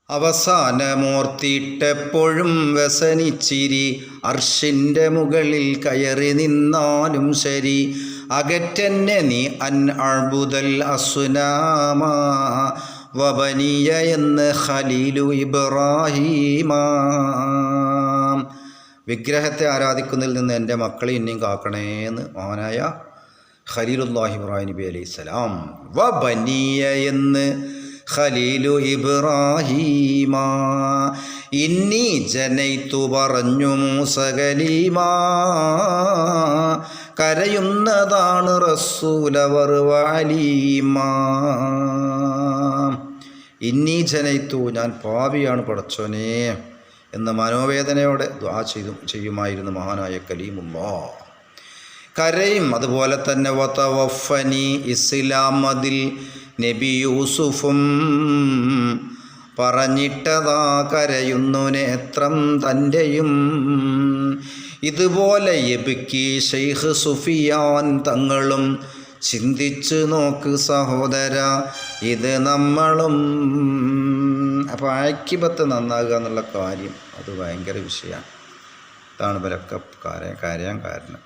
അവസാനമോർത്തിട്ടെപ്പോഴും വ്യസനിച്ചിരി അർഷിൻ്റെ മുകളിൽ കയറി നിന്നാലും ശരി അകറ്റന്നെ നീ അൻ അഅ്ബുദൽ അസ്നാമ വബനിയ എന്ന് ഖലീലു ഇബ്രാഹീമ. വിഗ്രഹത്തെ ആരാധിക്കുന്നതിൽ നിന്ന് എൻ്റെ മക്കളെ ഇനിയും കാക്കണേന്ന് മഹാനായ ഖലീലുല്ലാഹി ഇബ്രാഹിം നബി അലൈഹിസ്സലാം. വബനിയ എന്ന് ഖലീലു ഇബ്രാഹീമ. ഇന്നി ജനൈതു പറഞ്ഞു മൂസ കലീമാ. കരയുന്നതാണ് റസൂലവർ വഅലീമ. ഇന്നി ജനൈതു ഞാൻ പാപിയാണ് പടച്ചോനെ എന്ന മനോവേദനയോടെ ദുആ ചെയ്യുമായിരുന്നു മഹാനായ കലീമുല്ലാഹ്. കരയും. അതുപോലെ തന്നെ വതവഫനി ഇസ്ലാം അതിൽ നബി യൂസുഫും പറഞ്ഞിട്ടതാ കരയുന്നു നേത്രം തൻ്റെയും. ഇതുപോലെ യബ്കി ശൈഖ് സുഫിയാൻ തങ്ങളും. ചിന്തിച്ചു നോക്ക് സഹോദര ഇത് നമ്മളും. അപ്പോൾ ആക്കിബത്ത് നന്നാകുക എന്നുള്ള കാര്യം അത് ഭയങ്കര വിഷയമാണ്. ഇതാണ് ഇവരൊക്കെ കരയാൻ കാരണം.